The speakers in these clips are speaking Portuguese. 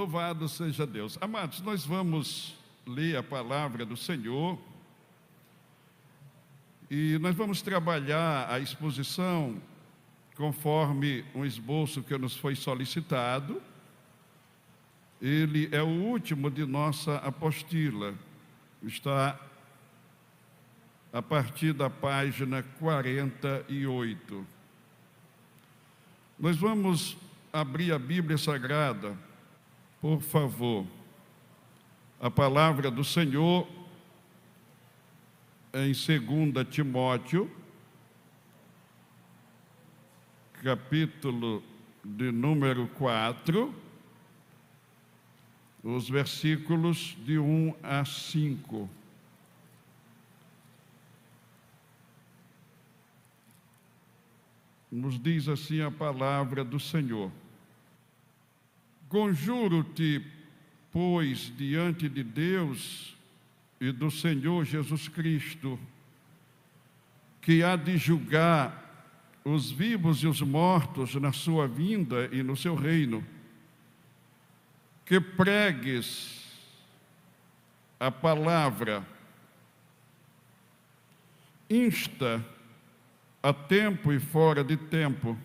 Louvado seja Deus. Amados, nós vamos ler a palavra do Senhor e nós vamos trabalhar a exposição conforme um esboço que nos foi solicitado. Ele é o último de nossa apostila. Está a partir da página 48. Nós vamos abrir a Bíblia Sagrada, por favor. A palavra do Senhor em 2 Timóteo, capítulo de número 4, os versículos de 1 a 5. Nos diz assim a palavra do Senhor: Conjuro-te, pois, diante de Deus e do Senhor Jesus Cristo, que há de julgar os vivos e os mortos na sua vinda e no seu reino, que pregues a palavra, insta a tempo e fora de tempo,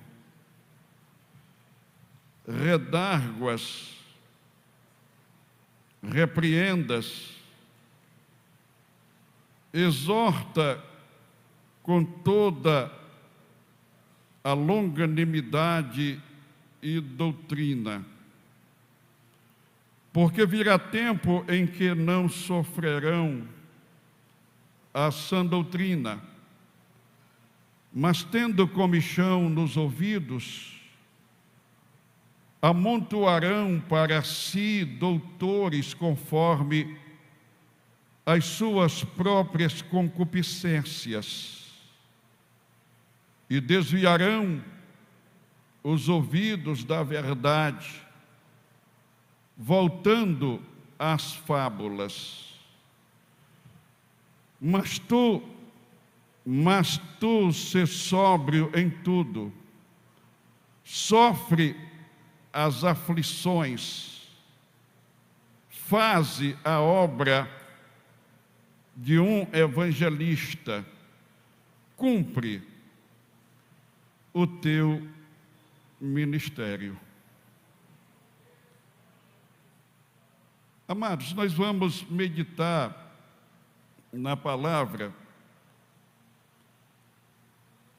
redarguas, repreendas, exorta com toda a longanimidade e doutrina, porque virá tempo em que não sofrerão a sã doutrina, mas tendo comichão nos ouvidos, amontoarão para si doutores conforme as suas próprias concupiscências, e desviarão os ouvidos da verdade, voltando às fábulas. Mas tu sê sóbrio em tudo, sofre as aflições, faze a obra de um evangelista, cumpre o teu ministério. Amados, nós vamos meditar na palavra,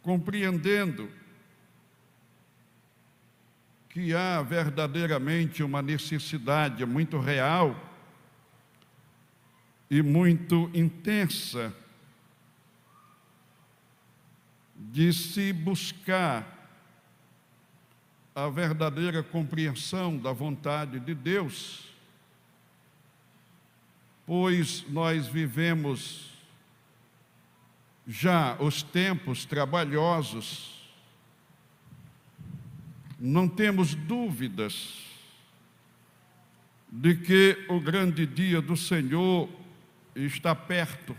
compreendendo que há verdadeiramente uma necessidade muito real e muito intensa de se buscar a verdadeira compreensão da vontade de Deus, pois nós vivemos já os tempos trabalhosos. Não temos dúvidas de que o grande dia do Senhor está perto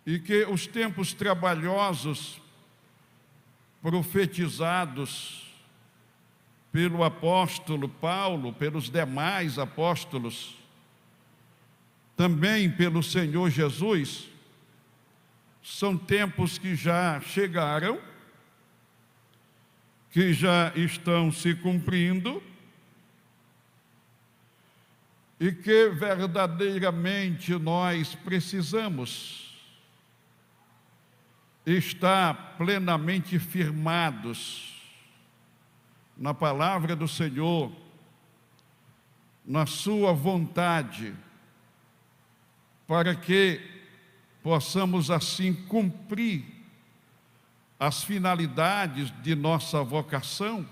e que os tempos trabalhosos profetizados pelo apóstolo Paulo, pelos demais apóstolos, também pelo Senhor Jesus, são tempos que já chegaram, que já estão se cumprindo e que verdadeiramente nós precisamos estar plenamente firmados na palavra do Senhor, na sua vontade, para que possamos assim cumprir as finalidades de nossa vocação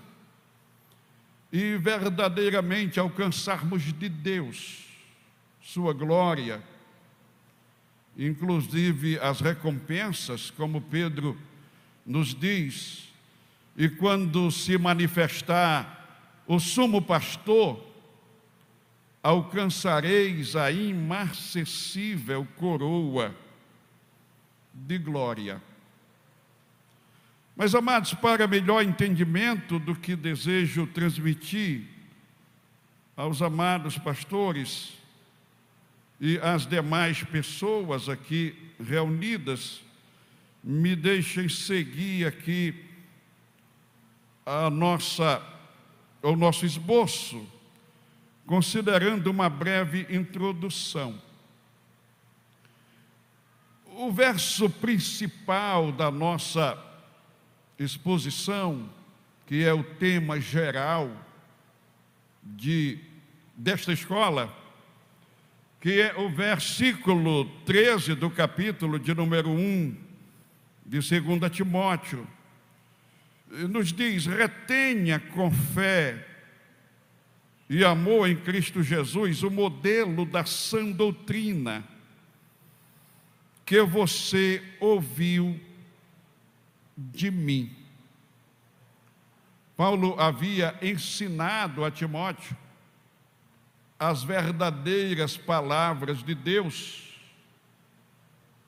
e verdadeiramente alcançarmos de Deus sua glória, inclusive as recompensas, como Pedro nos diz, e quando se manifestar o sumo pastor, alcançareis a imarcessível coroa de glória. Mas, amados, para melhor entendimento do que desejo transmitir aos amados pastores e às demais pessoas aqui reunidas, me deixem seguir aqui o nosso esboço, considerando uma breve introdução. O verso principal da nossa exposição, que é o tema geral desta escola, que é o versículo 13 do capítulo de número 1 de 2 Timóteo, nos diz: retenha com fé e amor em Cristo Jesus o modelo da sã doutrina que você ouviu de mim. Paulo havia ensinado a Timóteo as verdadeiras palavras de Deus,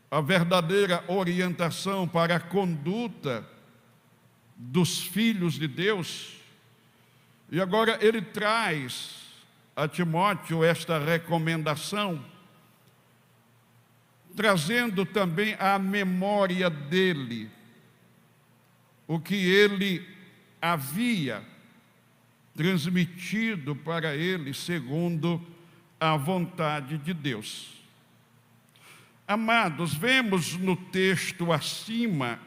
a verdadeira orientação para a conduta dos filhos de Deus. E agora ele traz a Timóteo esta recomendação, trazendo também à memória dele o que ele havia transmitido para ele segundo a vontade de Deus. Amados, vemos no texto acima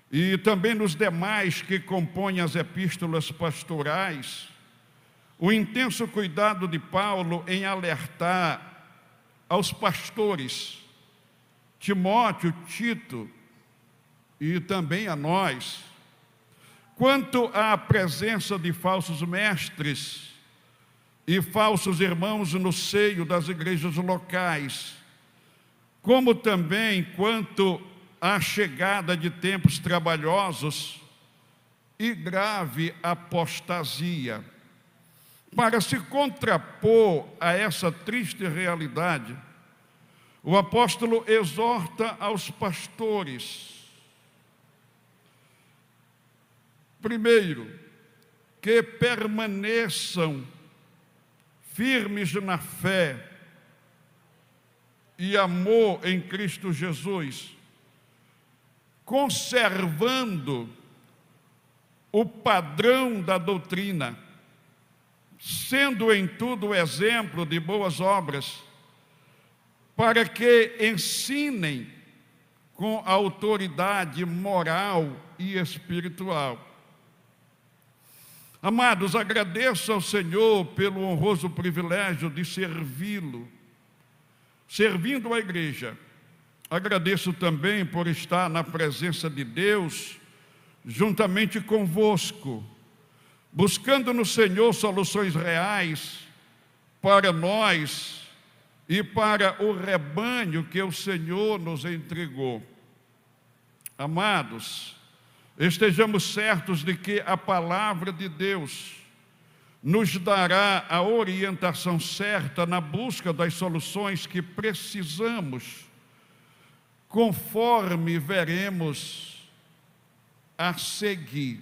e também nos demais que compõem as epístolas pastorais o intenso cuidado de Paulo em alertar aos pastores, Timóteo, Tito e também a nós, quanto à presença de falsos mestres e falsos irmãos no seio das igrejas locais, como também quanto à chegada de tempos trabalhosos e grave apostasia. Para se contrapor a essa triste realidade, o apóstolo exorta aos pastores, primeiro, que permaneçam firmes na fé e amor em Cristo Jesus, conservando o padrão da doutrina, sendo em tudo exemplo de boas obras, para que ensinem com autoridade moral e espiritual. Amados, agradeço ao Senhor pelo honroso privilégio de servi-lo, servindo a igreja. Agradeço também por estar na presença de Deus, juntamente convosco, buscando no Senhor soluções reais para nós e para o rebanho que o Senhor nos entregou. Amados, estejamos certos de que a palavra de Deus nos dará a orientação certa na busca das soluções que precisamos, conforme veremos a seguir.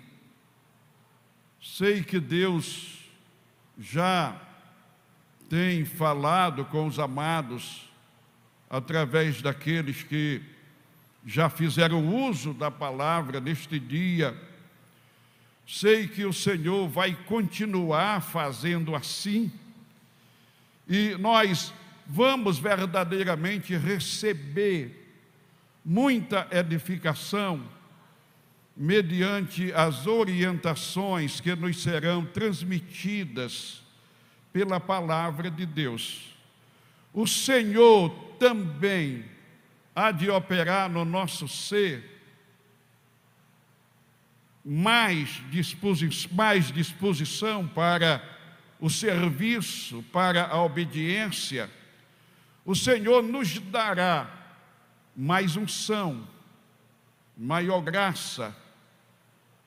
Sei que Deus já tem falado com os amados através daqueles que já fizeram uso da palavra neste dia. Sei que o Senhor vai continuar fazendo assim, e nós vamos verdadeiramente receber muita edificação mediante as orientações que nos serão transmitidas pela palavra de Deus. O Senhor também há de operar no nosso ser mais disposição para o serviço, para a obediência. O Senhor nos dará mais unção, maior graça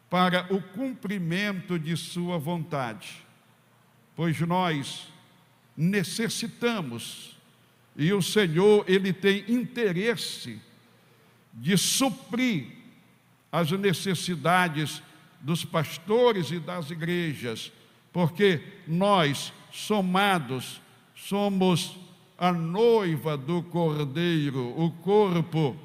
para o cumprimento de sua vontade, pois nós necessitamos, e o Senhor, Ele tem interesse de suprir as necessidades dos pastores e das igrejas, porque nós, somados, somos a noiva do Cordeiro, o corpo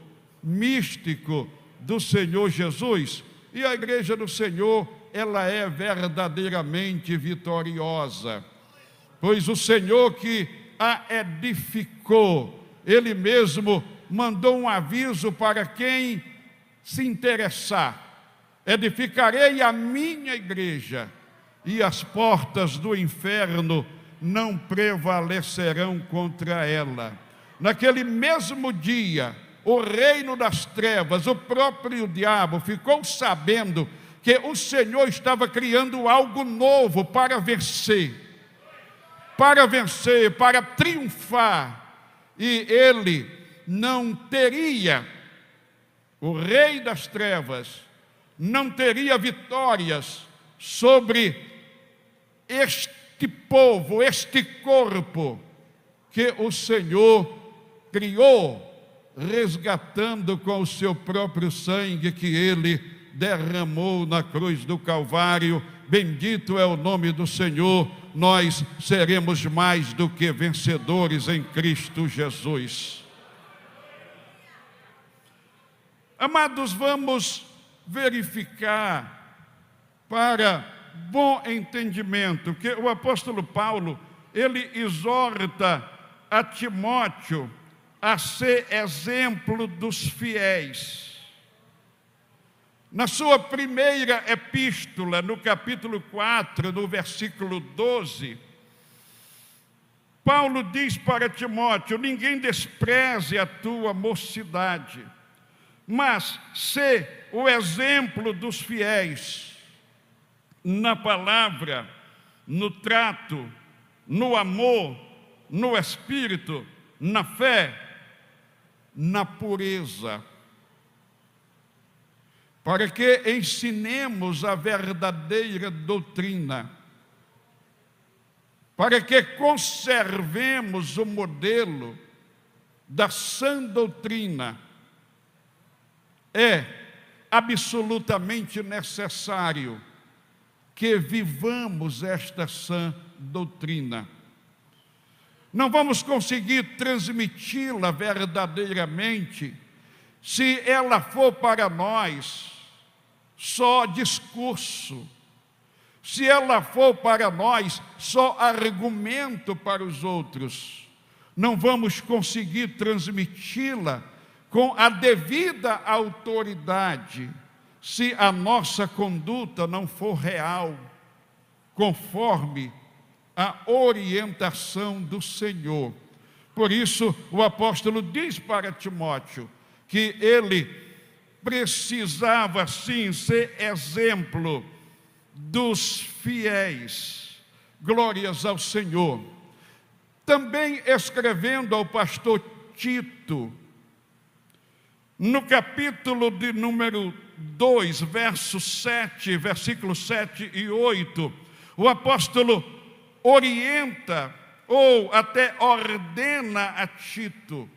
místico do Senhor Jesus, e a igreja do Senhor, ela é verdadeiramente vitoriosa, pois o Senhor que a edificou, Ele mesmo mandou um aviso para quem se interessar: edificarei a minha igreja, e as portas do inferno não prevalecerão contra ela. Naquele mesmo dia, o reino das trevas, o próprio diabo, ficou sabendo que o Senhor estava criando algo novo para vencer, para triunfar, e ele não teria, o rei das trevas, não teria vitórias sobre este povo, este corpo que o Senhor criou, resgatando com o seu próprio sangue que Ele derramou na cruz do Calvário. Bendito é o nome do Senhor. Nós seremos mais do que vencedores em Cristo Jesus. Amados, vamos verificar para bom entendimento que o apóstolo Paulo, ele exorta a Timóteo a ser exemplo dos fiéis. Na sua primeira epístola, no capítulo 4, no versículo 12, Paulo diz para Timóteo: ninguém despreze a tua mocidade, mas sê o exemplo dos fiéis, na palavra, no trato, no amor, no espírito, na fé, na pureza, para que ensinemos a verdadeira doutrina, para que conservemos o modelo da sã doutrina. É absolutamente necessário que vivamos esta sã doutrina. Não vamos conseguir transmiti-la verdadeiramente se ela for para nós só discurso, se ela for para nós só argumento para os outros. Não vamos conseguir transmiti-la com a devida autoridade se a nossa conduta não for real, conforme a orientação do Senhor. Por isso, o apóstolo diz para Timóteo que ele precisava sim ser exemplo dos fiéis. Glórias ao Senhor. Também escrevendo ao pastor Tito, no capítulo de número 2, versículos 7 e 8, o apóstolo orienta ou até ordena a Tito: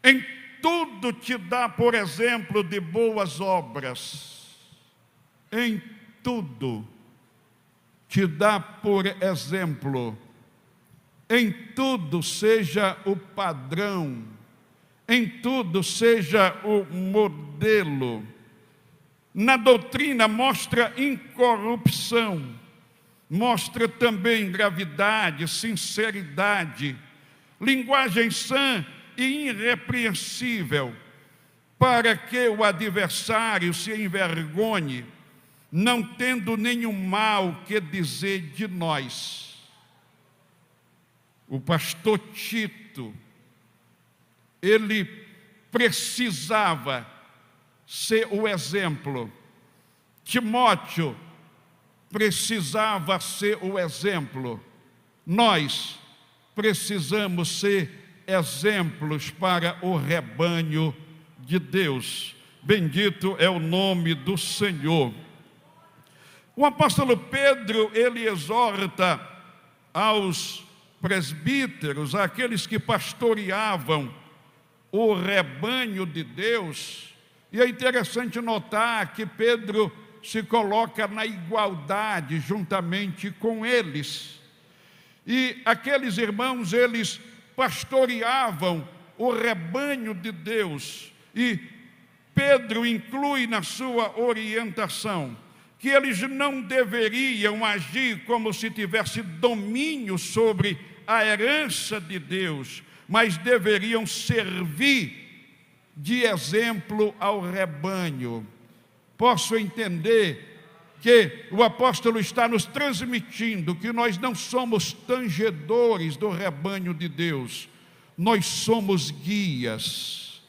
em tudo te dá por exemplo de boas obras. Em tudo te dá por exemplo. Em tudo seja o padrão. Em tudo seja o modelo. Na doutrina mostra incorrupção, mostra também gravidade, sinceridade, linguagem sã e irrepreensível, para que o adversário se envergonhe, não tendo nenhum mal que dizer de nós. O pastor Tito, ele precisava ser o exemplo. Timóteo precisava ser o exemplo. Nós precisamos ser exemplos para o rebanho de Deus. Bendito é o nome do Senhor. O apóstolo Pedro, ele exorta aos presbíteros, aqueles que pastoreavam o rebanho de Deus, E é interessante notar que Pedro se coloca na igualdade juntamente com eles. E aqueles irmãos, eles pastoreavam o rebanho de Deus. E Pedro inclui na sua orientação que eles não deveriam agir como se tivesse domínio sobre a herança de Deus, mas deveriam servir de exemplo ao rebanho. Posso entender que o apóstolo está nos transmitindo que nós não somos tangedores do rebanho de Deus, nós somos guias.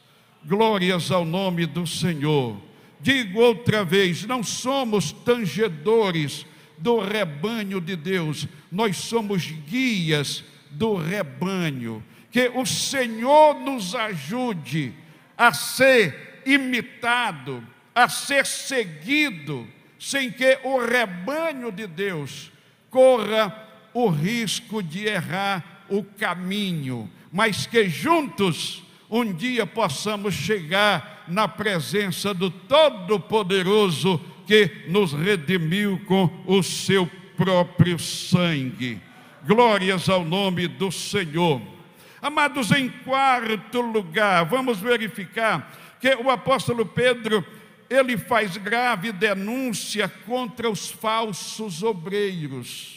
Glórias ao nome do Senhor. Digo outra vez, não somos tangedores do rebanho de Deus, nós somos guias do rebanho. Que o Senhor nos ajude a ser imitado, a ser seguido, sem que o rebanho de Deus corra o risco de errar o caminho, mas que juntos um dia possamos chegar na presença do Todo-Poderoso que nos redimiu com o seu próprio sangue. Glórias ao nome do Senhor. Amados, em quarto lugar, vamos verificar que o apóstolo Pedro, ele faz grave denúncia contra os falsos obreiros.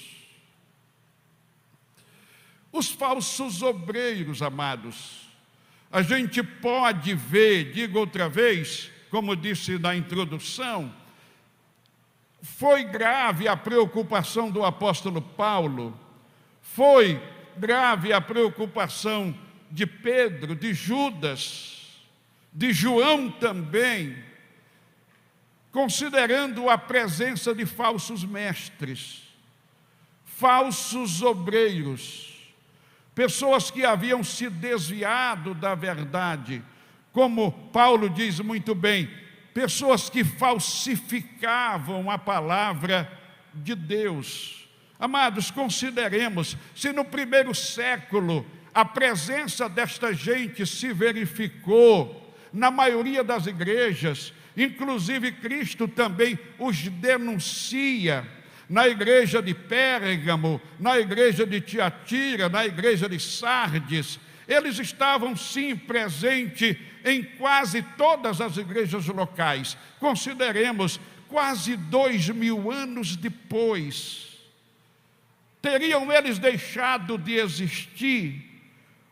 Os falsos obreiros, amados, a gente pode ver, digo outra vez, como disse na introdução, foi grave a preocupação do apóstolo Paulo, foi grave a preocupação de Pedro, de Judas, de João também, considerando a presença de falsos mestres, falsos obreiros, pessoas que haviam se desviado da verdade, como Paulo diz muito bem, pessoas que falsificavam a palavra de Deus. Amados, consideremos, se no primeiro século a presença desta gente se verificou na maioria das igrejas, inclusive Cristo também os denuncia, na igreja de Pérgamo, na igreja de Tiatira, na igreja de Sardes, eles estavam sim presentes em quase todas as igrejas locais. Consideremos, quase 2000 anos depois, teriam eles deixado de existir?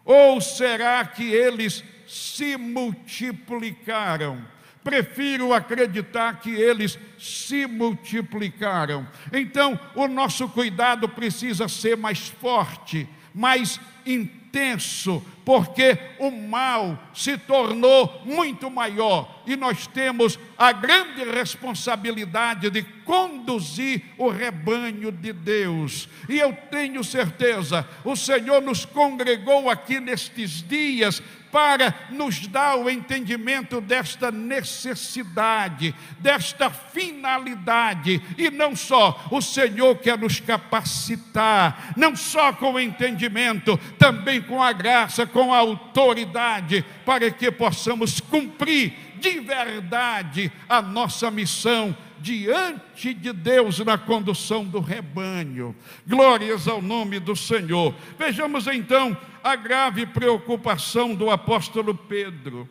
Ou será que eles se multiplicaram? Prefiro acreditar que eles se multiplicaram. Então, o nosso cuidado precisa ser mais forte, mais intenso, porque o mal se tornou muito maior e nós temos a grande responsabilidade de conduzir o rebanho de Deus. E eu tenho certeza, o Senhor nos congregou aqui nestes dias para nos dar o entendimento desta necessidade, desta finalidade, e não só, o Senhor quer nos capacitar, não só com o entendimento, também com a graça, com a autoridade, para que possamos cumprir de verdade a nossa missão diante de Deus na condução do rebanho. Glórias ao nome do Senhor. Vejamos então a grave preocupação do apóstolo Pedro.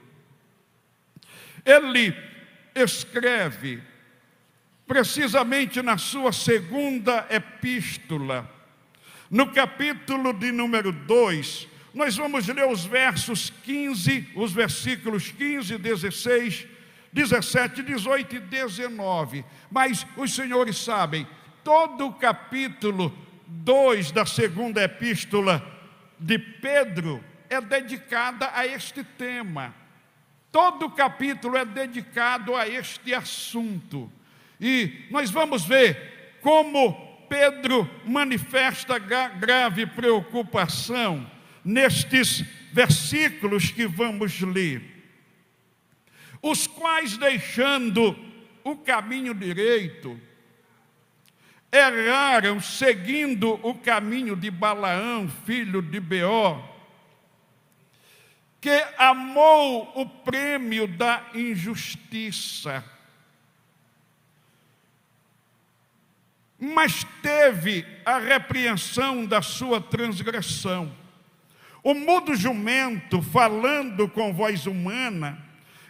Ele escreve, precisamente na sua segunda epístola, no capítulo de número 2, nós vamos ler os versículos 15, 16, 17, 18 e 19. Mas os senhores sabem, todo o capítulo 2 da segunda epístola de Pedro é dedicada a este tema. Todo o capítulo é dedicado a este assunto. E nós vamos ver como Pedro manifesta grave preocupação nestes versículos que vamos ler. Os quais, deixando o caminho direito, erraram seguindo o caminho de Balaão, filho de Beor, que amou o prêmio da injustiça, mas teve a repreensão da sua transgressão. O mudo jumento, falando com voz humana,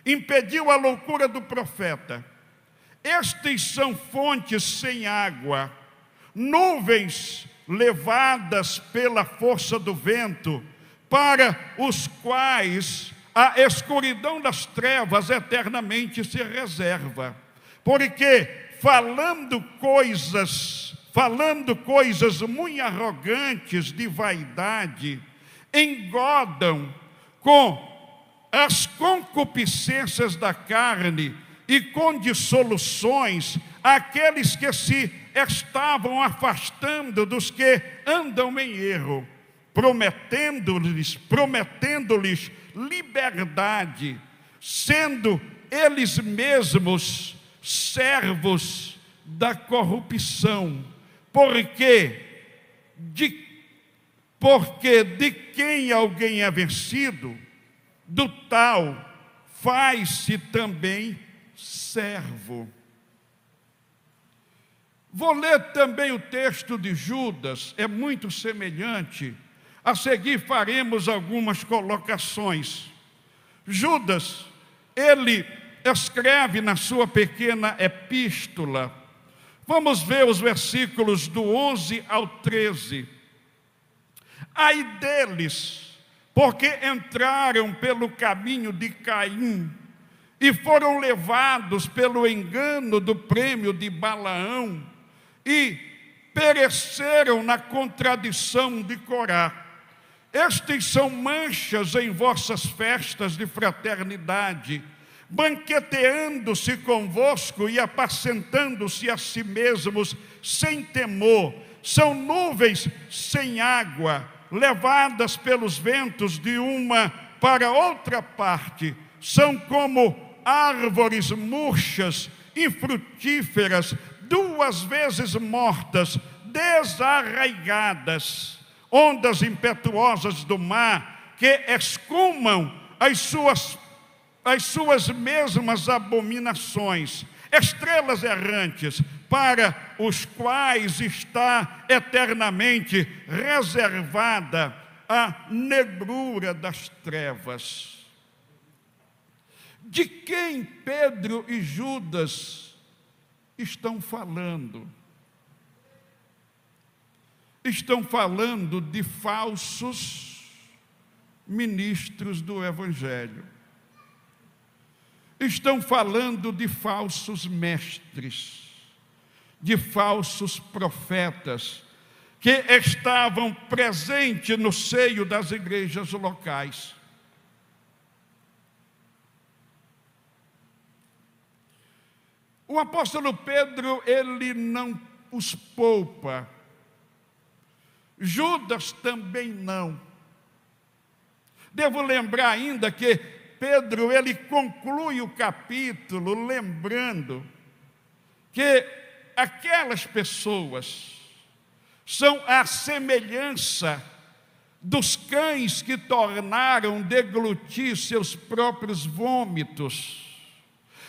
impediu a loucura do profeta. Estes são fontes sem água, nuvens levadas pela força do vento, para os quais a escuridão das trevas eternamente se reserva. Porque falando coisas muito arrogantes de vaidade, engodam com as concupiscências da carne e com dissoluções aqueles que se estavam afastando dos que andam em erro, prometendo-lhes liberdade, sendo eles mesmos servos da corrupção, porque de quem alguém é vencido, do tal faz-se também servo. Vou ler também o texto de Judas, é muito semelhante. A seguir faremos algumas colocações. Judas, ele escreve na sua pequena epístola. Vamos ver os versículos do 11 ao 13. Ai deles, porque entraram pelo caminho de Caim e foram levados pelo engano do prêmio de Balaão e pereceram na contradição de Corá. Estes são manchas em vossas festas de fraternidade, banqueteando-se convosco e apacentando-se a si mesmos sem temor. São nuvens sem água, levadas pelos ventos de uma para outra parte. São como árvores murchas, infrutíferas, 2 vezes mortas, desarraigadas, ondas impetuosas do mar que escumam as suas mesmas abominações, estrelas errantes, para os quais está eternamente reservada a negrura das trevas. De quem Pedro e Judas estão falando? Estão falando de falsos ministros do Evangelho. Estão falando de falsos mestres, de falsos profetas, que estavam presentes no seio das igrejas locais. O apóstolo Pedro, ele não os poupa. Judas também não. Devo lembrar ainda que Pedro, ele conclui o capítulo lembrando que aquelas pessoas são a semelhança dos cães que tornaram deglutir seus próprios vômitos,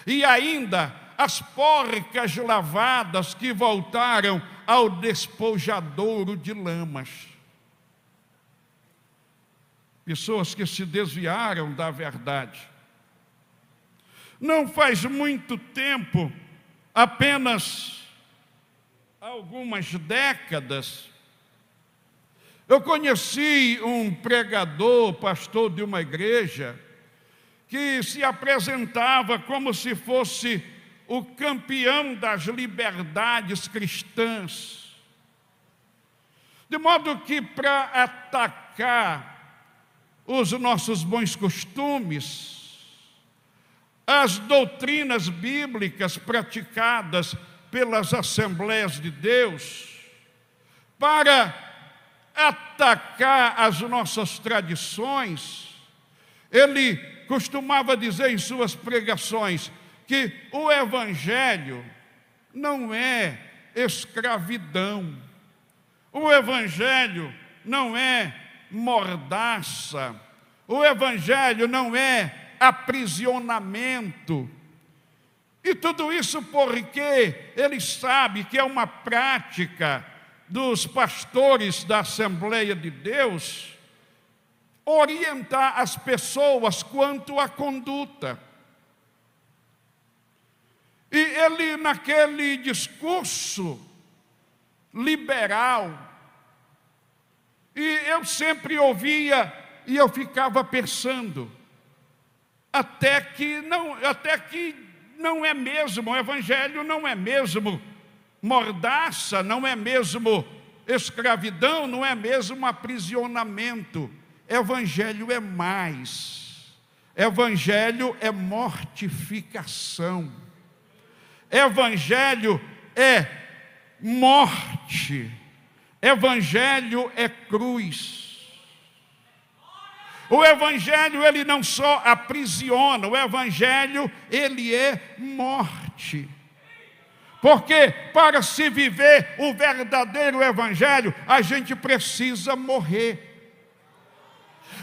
e ainda as porcas lavadas que voltaram ao despojadouro de lamas. Pessoas que se desviaram da verdade. Não faz muito tempo, apenas algumas décadas, eu conheci um pregador, pastor de uma igreja, que se apresentava como se fosse o campeão das liberdades cristãs. De modo que, para atacar os nossos bons costumes, as doutrinas bíblicas praticadas pelas Assembleias de Deus, para atacar as nossas tradições, ele costumava dizer em suas pregações que o Evangelho não é escravidão, o Evangelho não é mordaça, O Evangelho não é aprisionamento. E tudo isso porque ele sabe que é uma prática dos pastores da Assembleia de Deus orientar as pessoas quanto à conduta. E ele, naquele discurso liberal, e eu sempre ouvia e eu ficava pensando, até que não é mesmo, o Evangelho não é mesmo mordaça, não é mesmo escravidão, não é mesmo aprisionamento. Evangelho é mais. Evangelho é mortificação. Evangelho é morte. Evangelho é cruz. O Evangelho, ele não só aprisiona, o Evangelho, ele é morte. Porque para se viver o verdadeiro Evangelho, a gente precisa morrer.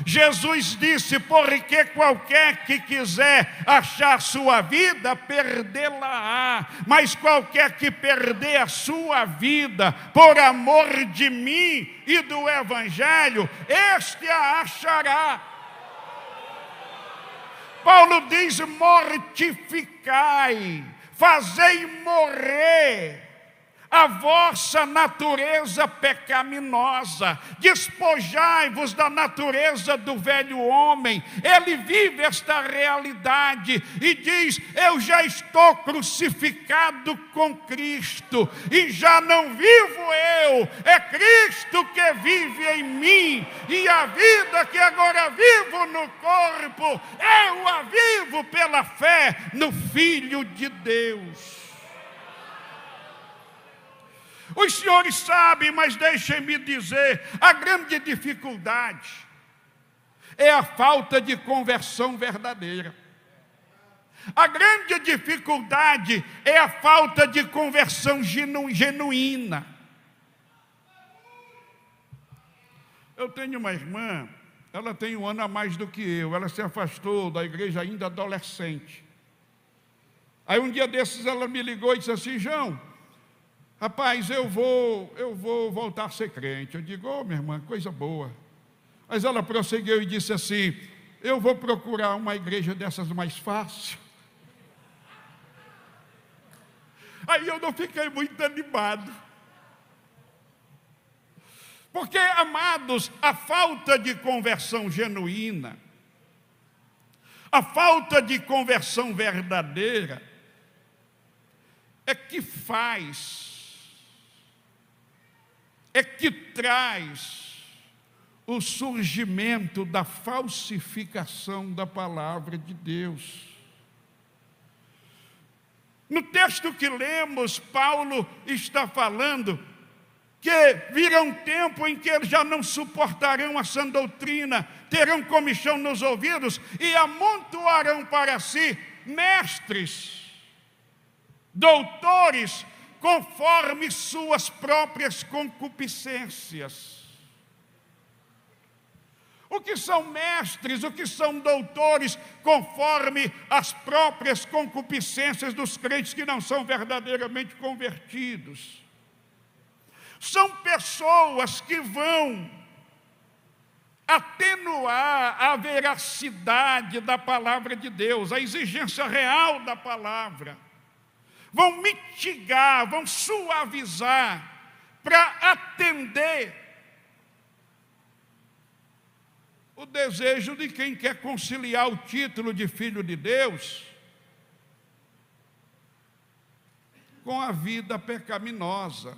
Jesus disse, porque qualquer que quiser achar sua vida, perdê-la-á. Mas qualquer que perder a sua vida, por amor de mim e do Evangelho, este a achará. Paulo diz, mortificai, fazei morrer a vossa natureza pecaminosa, despojai-vos da natureza do velho homem. Ele vive esta realidade e diz, eu já estou crucificado com Cristo, e já não vivo eu, é Cristo que vive em mim, e a vida que agora vivo no corpo, eu a vivo pela fé no Filho de Deus. Os senhores sabem, mas deixem-me dizer, a grande dificuldade é a falta de conversão verdadeira. A grande dificuldade é a falta de conversão genuína. Eu tenho uma irmã, ela tem 1 ano a mais do que eu, ela se afastou da igreja ainda adolescente. Aí um dia desses ela me ligou e disse assim, João, rapaz, eu vou voltar a ser crente. Eu digo, minha irmã, coisa boa. Mas ela prosseguiu e disse assim, eu vou procurar uma igreja dessas mais fácil. Aí eu não fiquei muito animado. Porque, amados, a falta de conversão genuína, a falta de conversão verdadeira, é que traz o surgimento da falsificação da palavra de Deus. No texto que lemos, Paulo está falando que virá um tempo em que eles já não suportarão a sã doutrina, terão comichão nos ouvidos e amontoarão para si mestres, doutores, conforme suas próprias concupiscências. O que são mestres, o que são doutores, conforme as próprias concupiscências dos crentes que não são verdadeiramente convertidos? São pessoas que vão atenuar a veracidade da palavra de Deus, a exigência real da palavra. Vão mitigar, vão suavizar, para atender o desejo de quem quer conciliar o título de filho de Deus com a vida pecaminosa.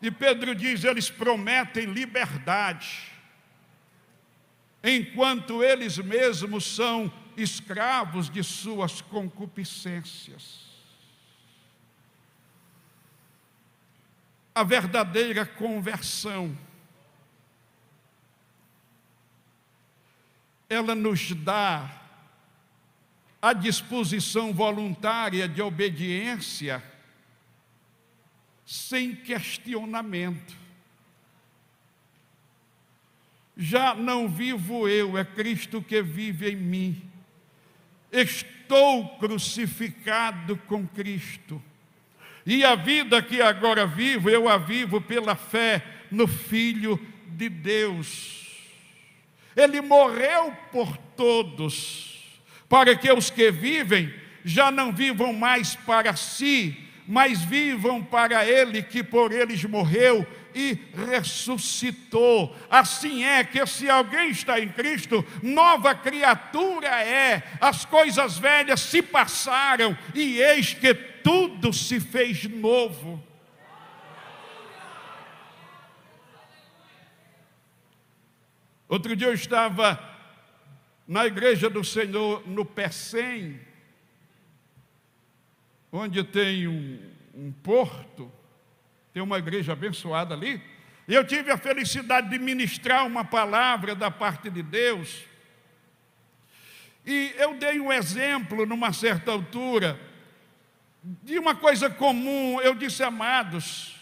E Pedro diz, eles prometem liberdade, enquanto eles mesmos são escravos de suas concupiscências. A verdadeira conversão, ela nos dá a disposição voluntária de obediência sem questionamento. já não vivo eu, é Cristo que vive em mim. Estou crucificado com Cristo. E a vida que agora vivo, eu a vivo pela fé no Filho de Deus. Ele morreu por todos, para que os que vivem já não vivam mais para si, mas vivam para Ele que por eles morreu e ressuscitou. Assim é que se alguém está em Cristo, nova criatura é. As coisas velhas se passaram e eis que tudo se fez novo. Outro dia eu estava na igreja do Senhor, no Pecém, onde tem um porto, tem uma igreja abençoada ali, e eu tive a felicidade de ministrar uma palavra da parte de Deus, e eu dei um exemplo numa certa altura, de uma coisa comum. Eu disse: amados,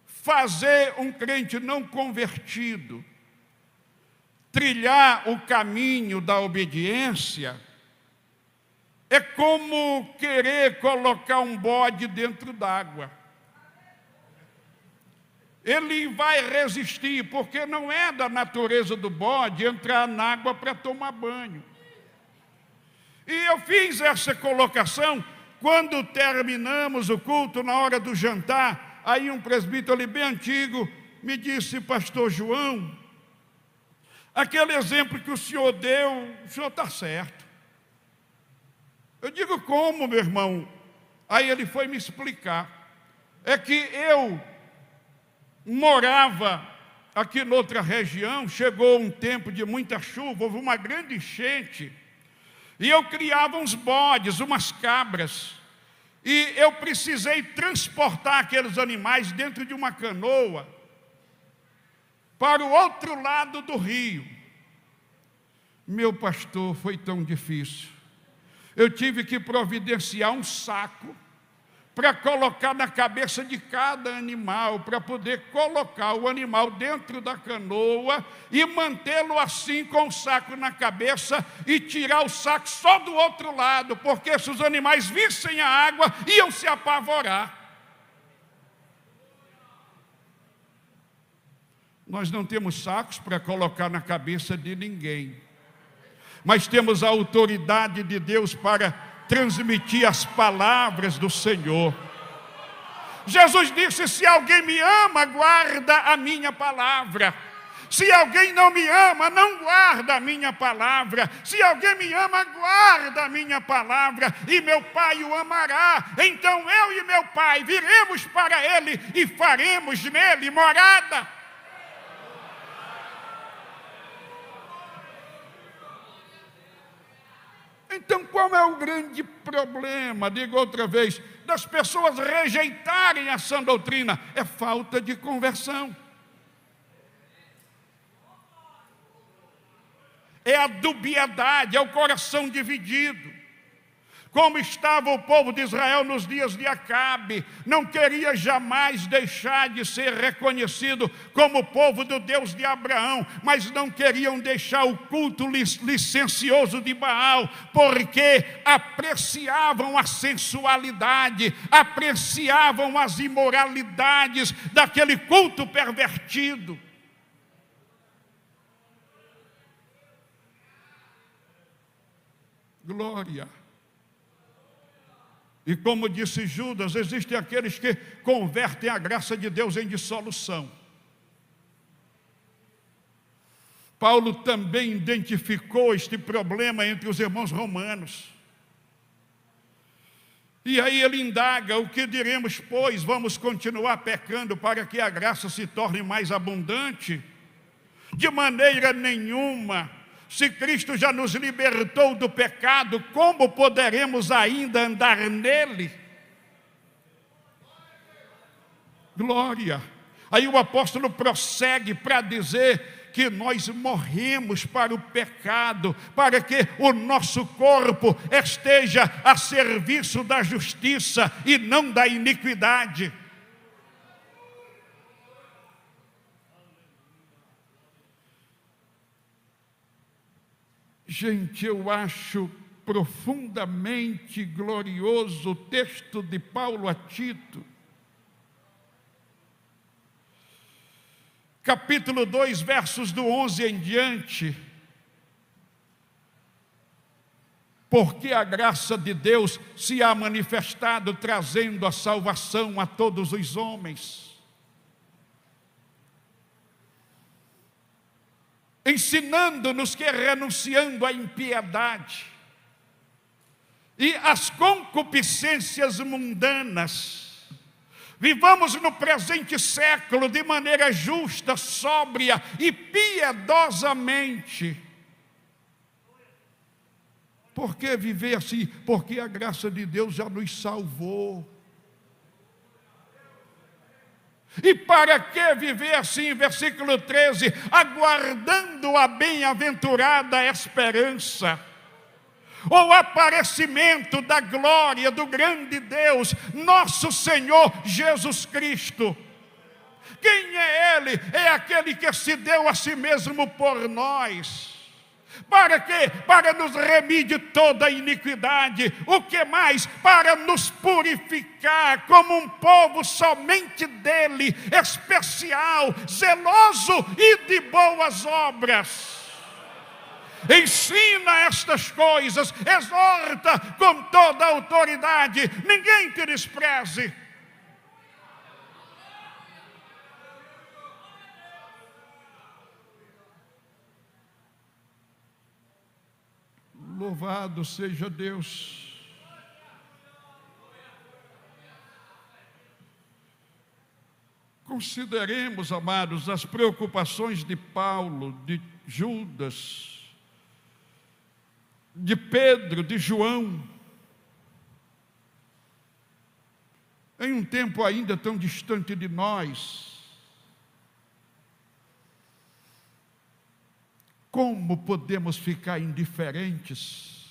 fazer um crente não convertido trilhar o caminho da obediência é como querer colocar um bode dentro d'água. Ele vai resistir, porque não é da natureza do bode entrar na água para tomar banho. E eu fiz essa colocação quando terminamos o culto, na hora do jantar. Aí um presbítero ali bem antigo me disse: pastor João, aquele exemplo que o senhor deu, o senhor está certo. Eu digo: como, meu irmão? Aí ele foi me explicar. É que eu morava aqui noutra região, chegou um tempo de muita chuva, houve uma grande enchente, e eu criava uns bodes, umas cabras, e eu precisei transportar aqueles animais dentro de uma canoa para o outro lado do rio. Meu pastor, foi tão difícil. Eu tive que providenciar um saco para colocar na cabeça de cada animal, para poder colocar o animal dentro da canoa e mantê-lo assim com o saco na cabeça e tirar o saco só do outro lado, porque se os animais vissem a água, iam se apavorar. Nós não temos sacos para colocar na cabeça de ninguém, mas temos a autoridade de Deus para transmitir as palavras do Senhor. Jesus disse: se alguém me ama, guarda a minha palavra. Se alguém não me ama, não guarda a minha palavra. Se alguém me ama, guarda a minha palavra, e meu Pai o amará. Então eu e meu Pai viremos para ele e faremos nele morada. Então, qual é o grande problema, digo outra vez, das pessoas rejeitarem a sã doutrina? É falta de conversão. É a dubiedade, é o coração dividido. Como estava o povo de Israel nos dias de Acabe, não queria jamais deixar de ser reconhecido como povo do Deus de Abraão, mas não queriam deixar o culto licencioso de Baal, porque apreciavam a sensualidade, apreciavam as imoralidades daquele culto pervertido. Glória! E como disse Judas, existem aqueles que convertem a graça de Deus em dissolução. Paulo também identificou este problema entre os irmãos romanos. E aí ele indaga: o que diremos, pois? Vamos continuar pecando para que a graça se torne mais abundante? De maneira nenhuma. Se Cristo já nos libertou do pecado, como poderemos ainda andar nele? Glória! Aí o apóstolo prossegue para dizer que nós morremos para o pecado, para que o nosso corpo esteja a serviço da justiça e não da iniquidade. Gente, eu acho profundamente glorioso o texto de Paulo a Tito, capítulo 2, versos do 11 em diante. Porque a graça de Deus se há manifestado, trazendo a salvação a todos os homens, ensinando-nos que, renunciando à impiedade e às concupiscências mundanas, vivamos no presente século de maneira justa, sóbria e piedosamente. Por que viver assim? Porque a graça de Deus já nos salvou. E para que viver assim? Versículo 13: aguardando a bem-aventurada esperança, o aparecimento da glória do grande Deus, nosso Senhor Jesus Cristo. Quem é Ele? É aquele que se deu a si mesmo por nós. Para quê? Para nos remir de toda a iniquidade. O que mais? Para nos purificar como um povo somente dele, especial, zeloso e de boas obras. Ensina estas coisas, exorta com toda a autoridade, ninguém te despreze. Louvado seja Deus. Consideremos, amados, as preocupações de Paulo, de Judas, de Pedro, de João, em um tempo ainda tão distante de nós. Como podemos ficar indiferentes?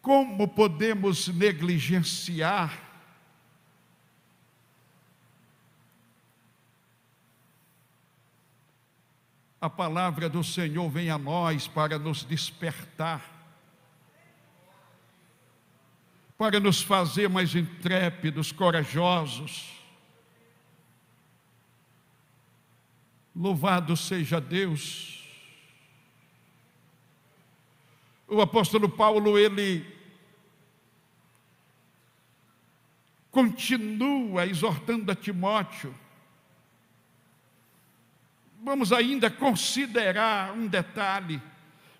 Como podemos negligenciar? A palavra do Senhor vem a nós para nos despertar, para nos fazer mais intrépidos, corajosos. Louvado seja Deus. O apóstolo Paulo, ele continua exortando a Timóteo. Vamos ainda considerar um detalhe,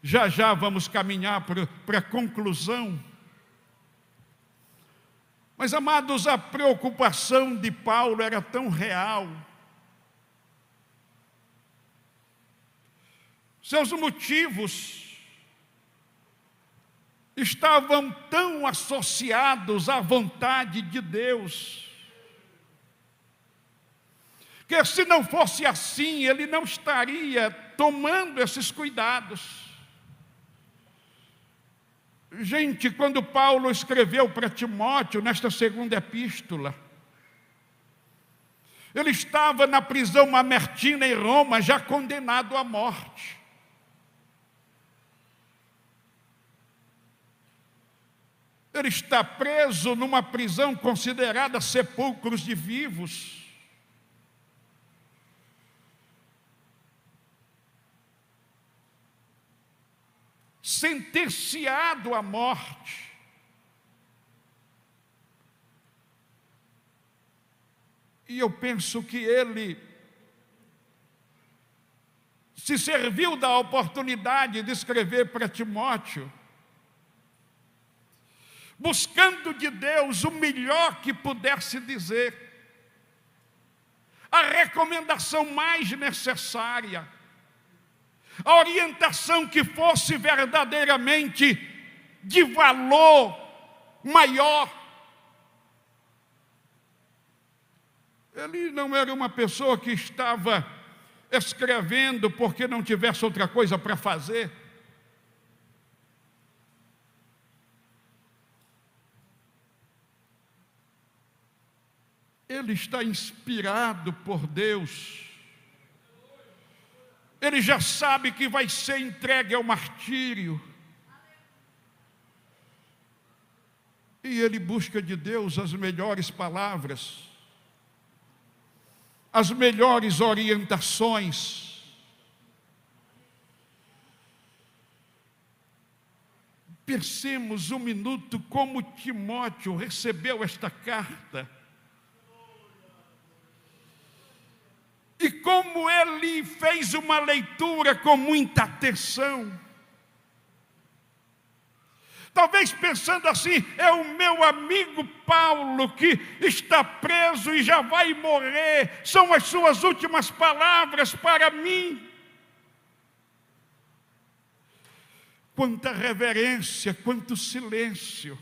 já já vamos caminhar para a conclusão. Mas, amados, a preocupação de Paulo era tão real. Seus motivos estavam tão associados à vontade de Deus, que se não fosse assim, ele não estaria tomando esses cuidados. Gente, quando Paulo escreveu para Timóteo, nesta segunda epístola, ele estava na prisão mamertina em Roma, já condenado à morte. Ele está preso numa prisão considerada sepulcros de vivos. Sentenciado à morte. E eu penso que ele se serviu da oportunidade de escrever para Timóteo, buscando de Deus o melhor que pudesse dizer, a recomendação mais necessária, a orientação que fosse verdadeiramente de valor maior. Ele não era uma pessoa que estava escrevendo porque não tivesse outra coisa para fazer. Ele está inspirado por Deus ele já sabe que vai ser entregue ao martírio. E ele busca de Deus as melhores palavras, as melhores orientações. Pensemos um minuto como Timóteo recebeu esta carta. E como ele fez uma leitura com muita atenção. Talvez pensando assim, é o meu amigo Paulo que está preso e já vai morrer. São as suas últimas palavras para mim. Quanta reverência, quanto silêncio.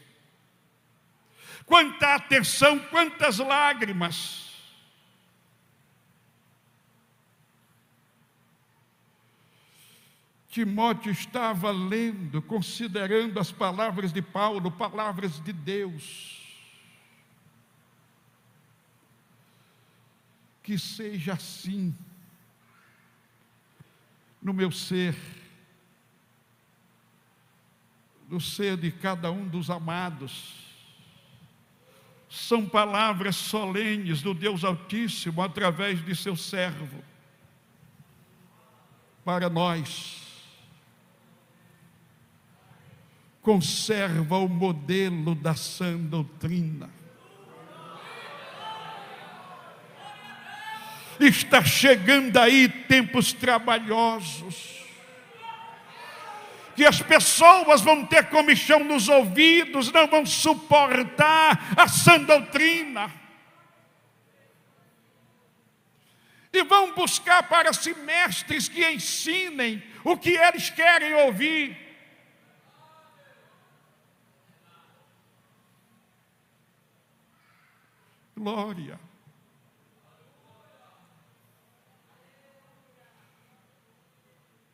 Quanta atenção, quantas lágrimas. Timóteo estava lendo, considerando as palavras de Paulo, palavras de Deus. Que seja assim no meu ser, no ser de cada um dos amados. São palavras solenes do Deus Altíssimo através de seu servo para nós. Conserva o modelo da sã doutrina. Está chegando aí tempos trabalhosos, que as pessoas vão ter comichão nos ouvidos, não vão suportar a sã doutrina, e vão buscar para si mestres que ensinem o que eles querem ouvir. Glória.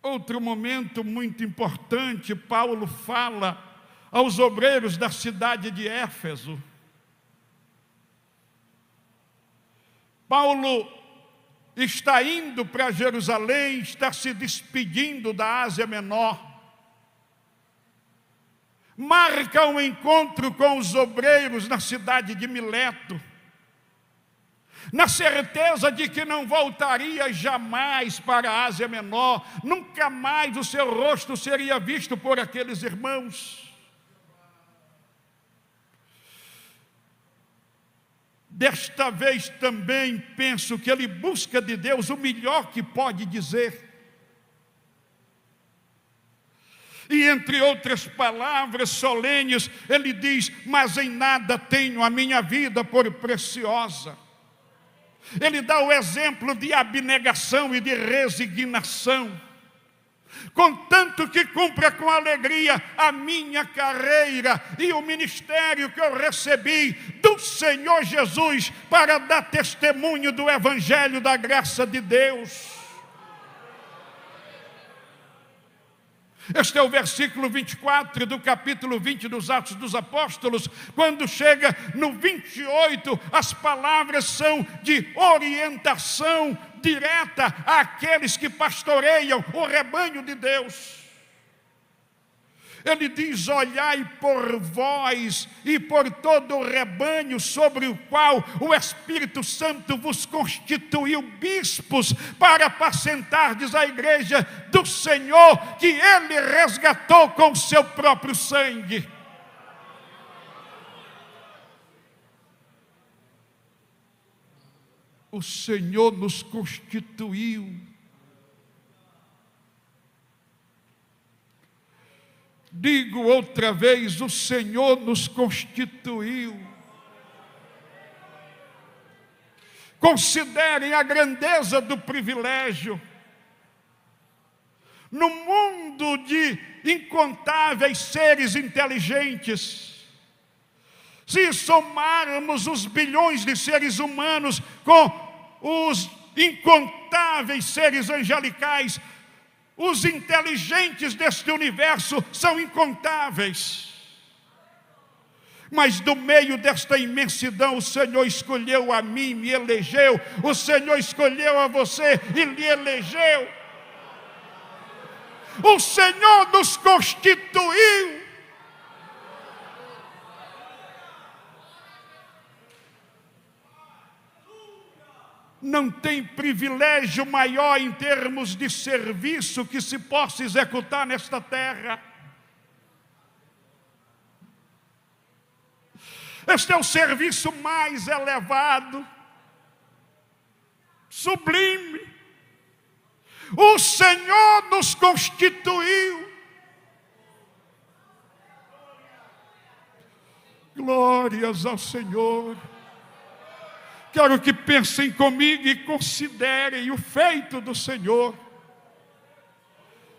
Outro momento muito importante, Paulo fala aos obreiros da cidade de Éfeso. Paulo está indo para Jerusalém, está se despedindo da Ásia Menor. Marca um encontro com os obreiros na cidade de Mileto, na certeza de que não voltaria jamais para a Ásia Menor, nunca mais o seu rosto seria visto por aqueles irmãos. Desta vez também penso que ele busca de Deus o melhor que pode dizer. E entre outras palavras solenes, ele diz: mas em nada tenho a minha vida por preciosa. Ele dá o exemplo de abnegação e de resignação, contanto que cumpra com alegria a minha carreira e o ministério que eu recebi do Senhor Jesus para dar testemunho do Evangelho da graça de Deus. Este é o versículo 24 do capítulo 20 dos Atos dos Apóstolos. Quando chega no 28, as palavras são de orientação direta àqueles que pastoreiam o rebanho de Deus. Ele diz: olhai por vós e por todo o rebanho sobre o qual o Espírito Santo vos constituiu bispos, para apacentardes a igreja do Senhor, que Ele resgatou com o seu próprio sangue. O Senhor nos constituiu. Digo outra vez, o Senhor nos constituiu. Considerem a grandeza do privilégio. No mundo de incontáveis seres inteligentes, se somarmos os bilhões de seres humanos com os incontáveis seres angelicais, os inteligentes deste universo são incontáveis. Mas do meio desta imensidão, o Senhor escolheu a mim, me elegeu. O Senhor escolheu a você e lhe elegeu. O Senhor nos constituiu. Não tem privilégio maior em termos de serviço que se possa executar nesta terra. Este é o serviço mais elevado, sublime. O Senhor nos constituiu. Glórias ao Senhor. Quero que pensem comigo e considerem o feito do Senhor.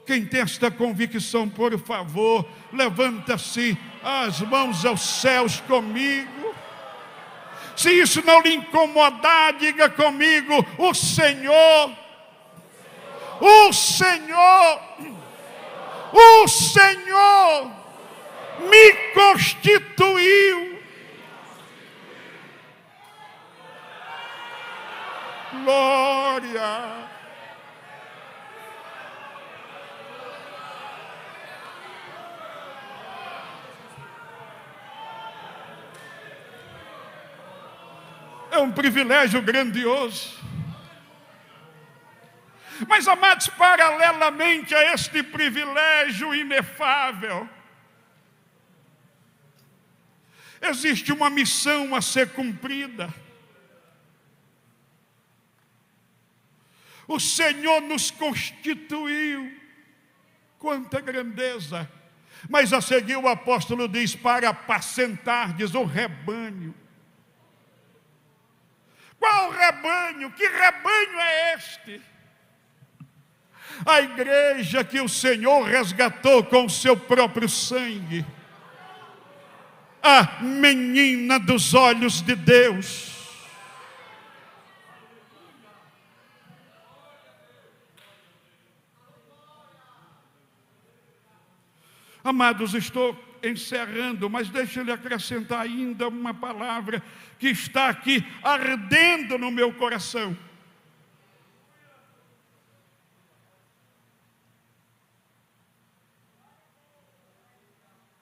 Quem tem esta convicção, por favor, levanta-se as mãos aos céus comigo. Se isso não lhe incomodar, diga comigo: o Senhor, o Senhor, o Senhor me constituiu. Glória. É um privilégio grandioso. Mas, amados, paralelamente a este privilégio inefável, existe uma missão a ser cumprida. O Senhor nos constituiu. Quanta grandeza! Mas a seguir o apóstolo diz: para apacentardes o rebanho. Qual rebanho? Que rebanho é este? A igreja que o Senhor resgatou com o seu próprio sangue. A menina dos olhos de Deus. Amados, estou encerrando, mas deixa-lhe acrescentar ainda uma palavra que está aqui ardendo no meu coração.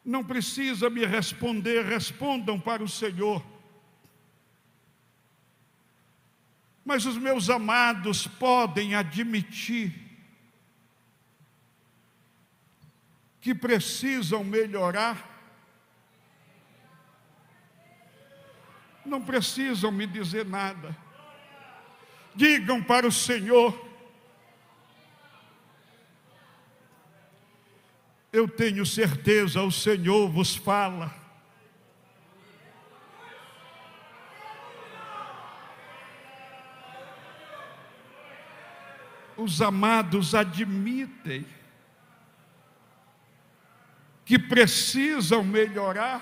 Não precisa me responder, respondam para o Senhor. Mas os meus amados podem admitir que precisam melhorar. Não precisam me dizer nada. Digam para o Senhor: eu tenho certeza, o Senhor vos fala. Os amados admitem que precisam melhorar.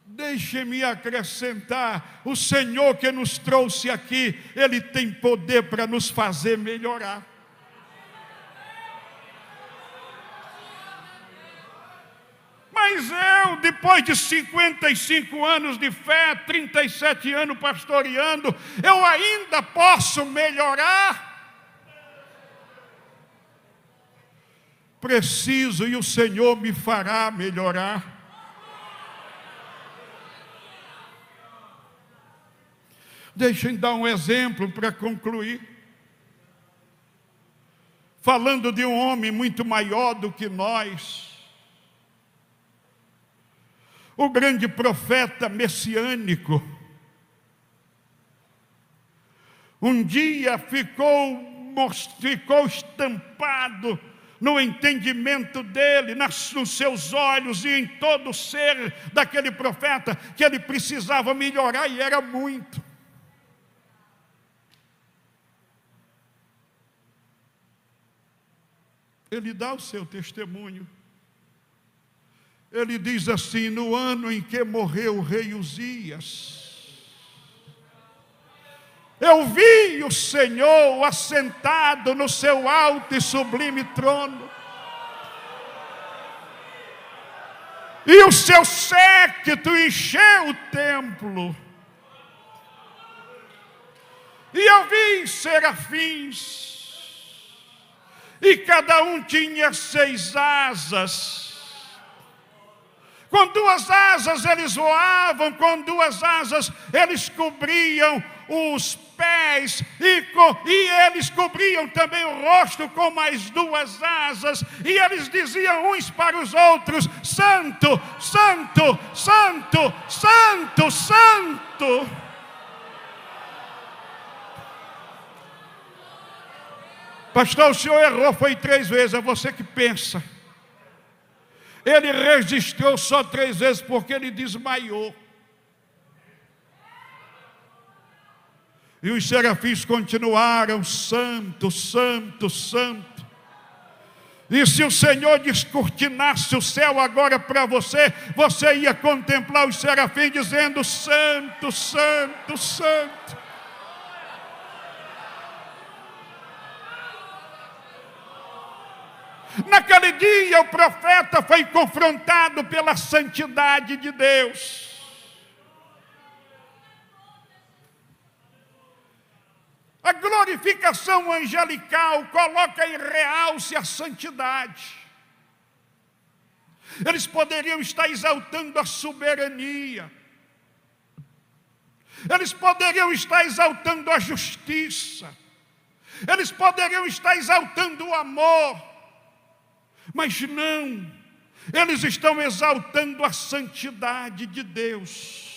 Deixe-me acrescentar: o Senhor que nos trouxe aqui, Ele tem poder para nos fazer melhorar. Mas eu, depois de 55 anos de fé, 37 anos pastoreando, eu ainda posso melhorar? Preciso, e o Senhor me fará melhorar. Deixem dar um exemplo para concluir. Falando de um homem muito maior do que nós, o grande profeta messiânico, um dia ficou estampado no entendimento dele, nos seus olhos e em todo o ser daquele profeta, que ele precisava melhorar, e era muito. Ele dá o seu testemunho. Ele diz assim: no ano em que morreu o rei Uzias, eu vi o Senhor assentado no seu alto e sublime trono, e o seu séquito encheu o templo. E eu vi serafins, e cada um tinha 6 asas. Com 2 asas eles voavam, com 2 asas eles cobriam os pés, e eles cobriam também o rosto com mais 2 asas, e eles diziam uns para os outros: Santo, Santo, Santo, Santo, Santo. Pastor, o senhor errou, foi 3 vezes, é você que pensa. Ele registrou só 3 vezes porque ele desmaiou. E os serafins continuaram: Santo, Santo, Santo. E se o Senhor descortinasse o céu agora para você, você ia contemplar os serafins dizendo: Santo, Santo, Santo. Naquele dia o profeta foi confrontado pela santidade de Deus. A glorificação angelical coloca em realce a santidade. Eles poderiam estar exaltando a soberania. Eles poderiam estar exaltando a justiça. Eles poderiam estar exaltando o amor. Mas não, eles estão exaltando a santidade de Deus.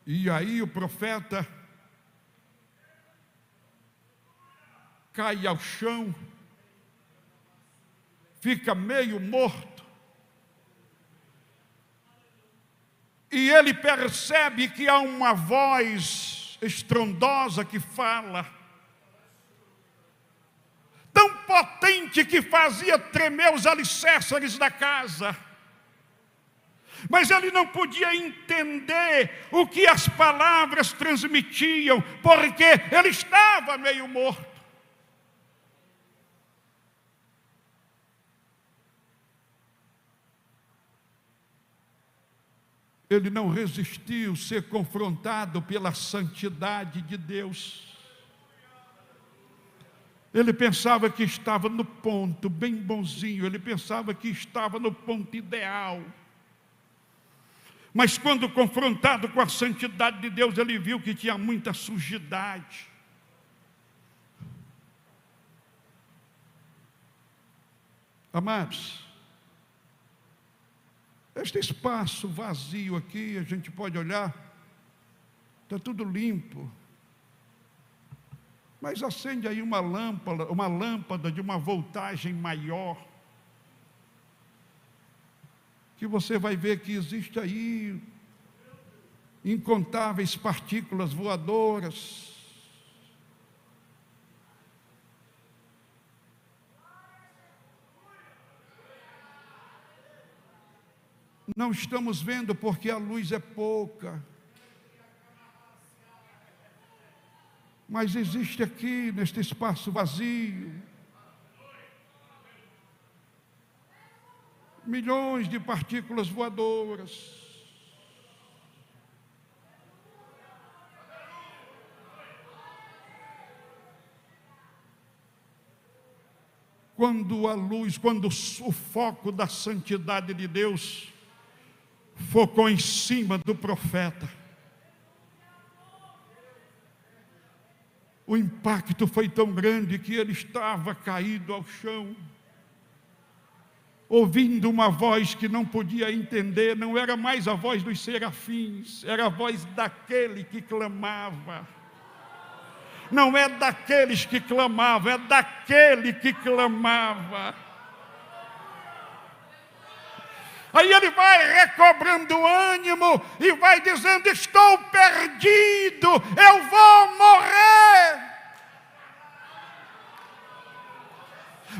E aí o profeta cai ao chão, fica meio morto, e ele percebe que há uma voz estrondosa que fala, tão potente que fazia tremer os alicerces da casa. Mas ele não podia entender o que as palavras transmitiam, porque ele estava meio morto. Ele não resistiu ser confrontado pela santidade de Deus. Ele pensava que estava no ponto bem bonzinho, ele pensava que estava no ponto ideal. Mas quando confrontado com a santidade de Deus, ele viu que tinha muita sujidade. Amados, este espaço vazio aqui, a gente pode olhar, está tudo limpo. Mas acende aí uma lâmpada de uma voltagem maior, que você vai ver que existe aí incontáveis partículas voadoras. Não estamos vendo porque a luz é pouca. Mas existe aqui, neste espaço vazio, milhões de partículas voadoras. Quando a luz, quando o foco da santidade de Deus focou em cima do profeta, o impacto foi tão grande que ele estava caído ao chão, ouvindo uma voz que não podia entender. Não era mais a voz dos serafins, era a voz daquele que clamava. Não é daqueles que clamavam, é daquele que clamava. Aí ele vai recobrando o ânimo e vai dizendo: estou perdido, eu vou morrer.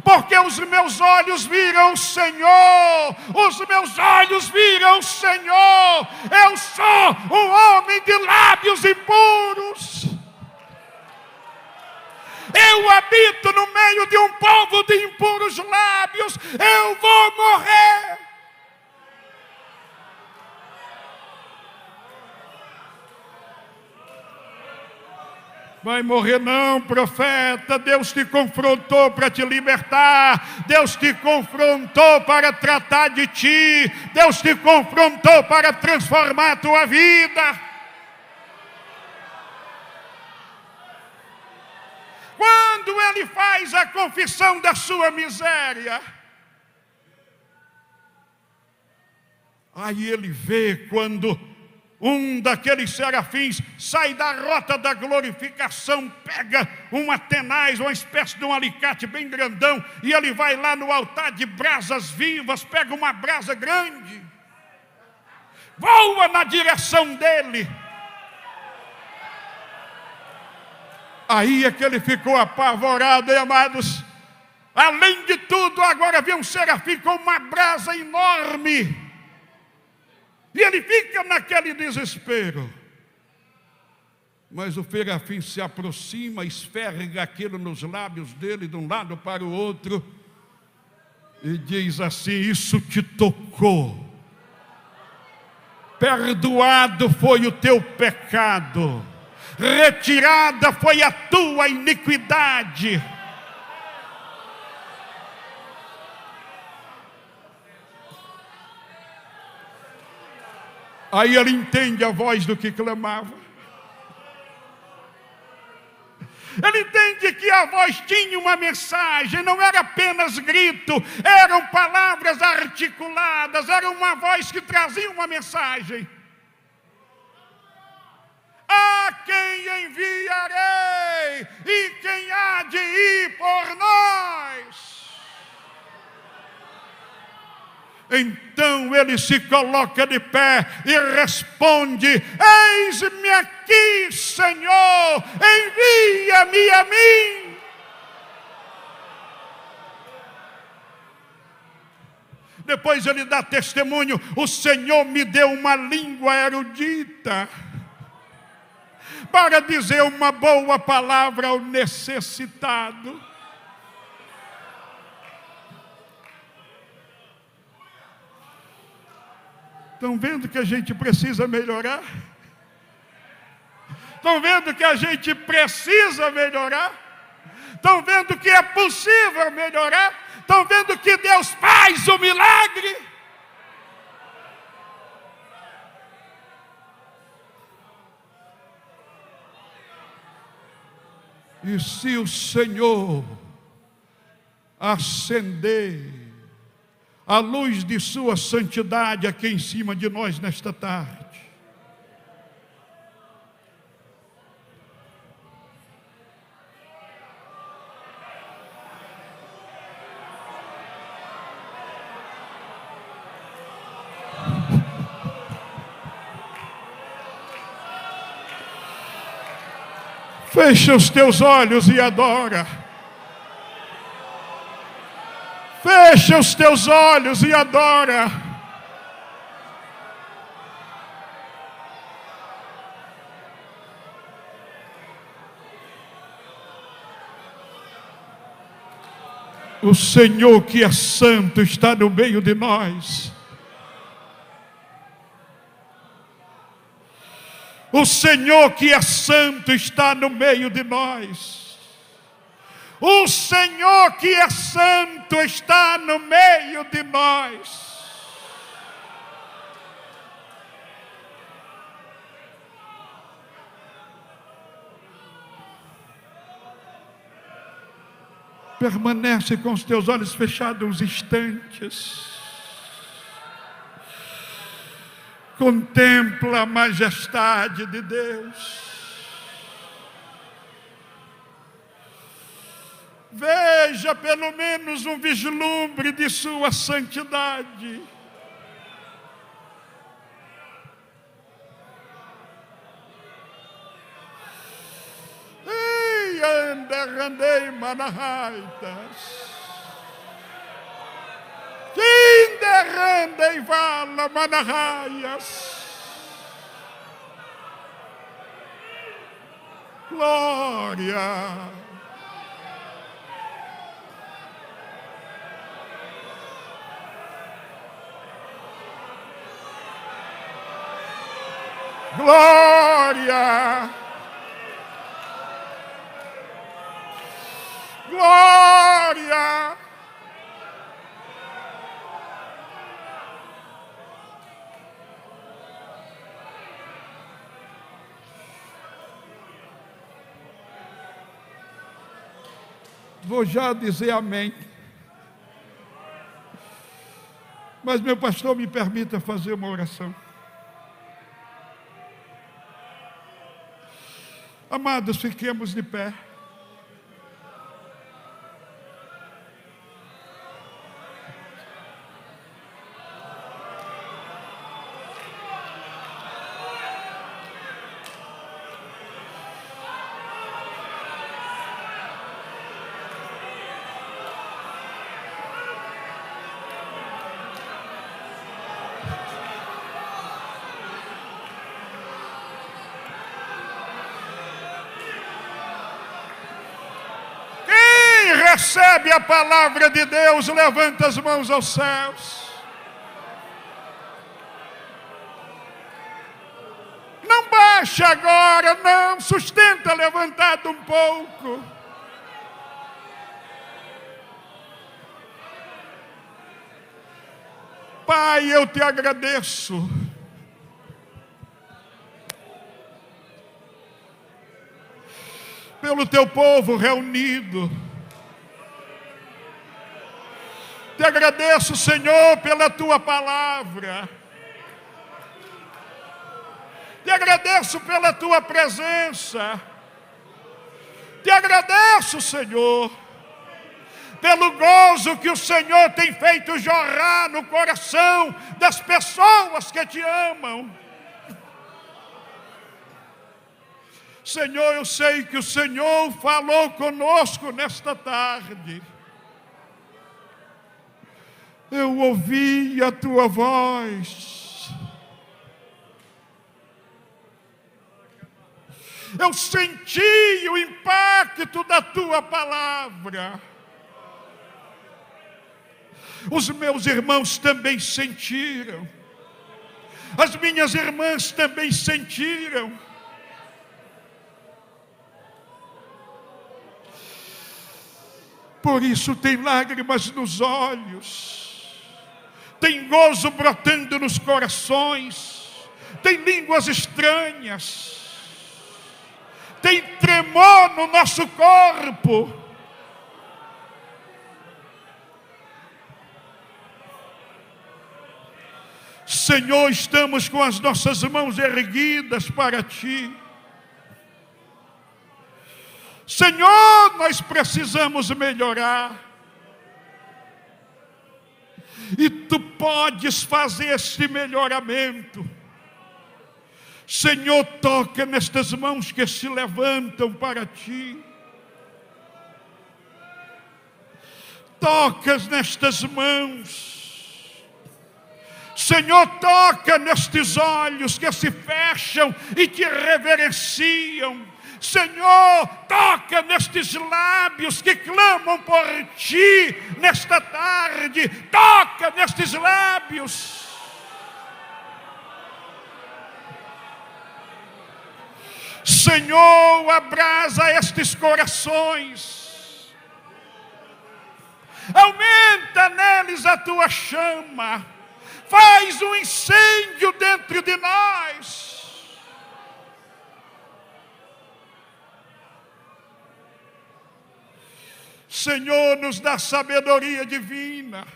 Porque os meus olhos viram o Senhor, os meus olhos viram o Senhor. Eu sou um homem de lábios impuros. Eu habito no meio de um povo de impuros lábios. Eu vou morrer. Vai morrer não, profeta. Deus te confrontou para te libertar. Deus te confrontou para tratar de ti. Deus te confrontou para transformar a tua vida. Quando ele faz a confissão da sua miséria, aí ele vê quando um daqueles serafins sai da rota da glorificação, pega uma tenaz, uma espécie de um alicate bem grandão, e ele vai lá no altar de brasas vivas, pega uma brasa grande, voa na direção dele. Aí é que ele ficou apavorado, e, amados, além de tudo, agora vê um serafim com uma brasa enorme. E ele fica naquele desespero. Mas o serafim se aproxima, esfrega aquilo nos lábios dele, de um lado para o outro, e diz assim: isso te tocou. Perdoado foi o teu pecado. Retirada foi a tua iniquidade. Aí ele entende a voz do que clamava. Ele entende que a voz tinha uma mensagem, não era apenas grito, eram palavras articuladas, era uma voz que trazia uma mensagem. A quem enviarei e quem há de ir por nós? Então ele se coloca de pé e responde: eis-me aqui, Senhor, envia-me a mim. Depois ele dá testemunho: o Senhor me deu uma língua erudita para dizer uma boa palavra ao necessitado. Estão vendo que a gente precisa melhorar? Estão vendo que a gente precisa melhorar? Estão vendo que é possível melhorar? Estão vendo que Deus faz o milagre? E se o Senhor acender a luz de sua santidade aqui em cima de nós nesta tarde, fecha os teus olhos e adora. Fecha os teus olhos e adora. O Senhor que é santo está no meio de nós. O Senhor que é santo está no meio de nós. O Senhor que é santo está no meio de nós. Permanece com os teus olhos fechados uns instantes. Contempla a majestade de Deus. Veja pelo menos um vislumbre de sua santidade. Ei, anderandei manahaitas. Kinderandei vala manahaias. Glória. Glória! Vou já dizer amém. Mas, meu pastor, me permita fazer uma oração. Amados, fiquemos de pé. Recebe a palavra de Deus, levanta as mãos aos céus. Não baixa agora, não, sustenta levantado um pouco. Pai, eu te agradeço. Pelo teu povo reunido. Te agradeço, Senhor, pela tua palavra. Te agradeço pela tua presença. Te agradeço, Senhor, pelo gozo que o Senhor tem feito jorrar no coração das pessoas que te amam. Senhor, eu sei que o Senhor falou conosco nesta tarde. Eu ouvi a tua voz. Eu senti o impacto da tua palavra. Os meus irmãos também sentiram. As minhas irmãs também sentiram. Por isso tem lágrimas nos olhos. Tem gozo brotando nos corações, tem línguas estranhas, tem tremor no nosso corpo. Senhor, estamos com as nossas mãos erguidas para Ti. Senhor, nós precisamos melhorar. E Tu podes fazer este melhoramento. Senhor, toca nestas mãos que se levantam para Ti. Tocas nestas mãos. Senhor, toca nestes olhos que se fecham e Te reverenciam. Senhor, toca nestes lábios que clamam por Ti nesta tarde. Toca nestes lábios. Senhor, abrasa estes corações. Aumenta neles a Tua chama. Faz um incêndio dentro de nós. Senhor, nos dá sabedoria divina.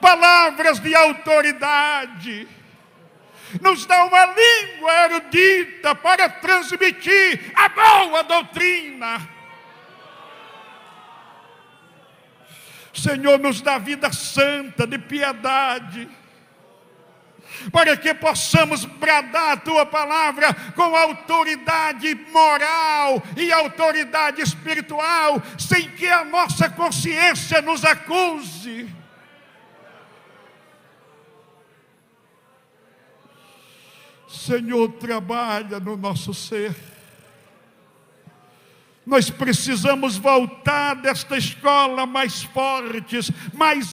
Palavras de autoridade. Nos dá uma língua erudita para transmitir a boa doutrina. Senhor, nos dá vida santa, de piedade, para que possamos bradar a Tua palavra com autoridade moral e autoridade espiritual, sem que a nossa consciência nos acuse. Senhor, trabalha no nosso ser. Nós precisamos voltar desta escola mais fortes, mais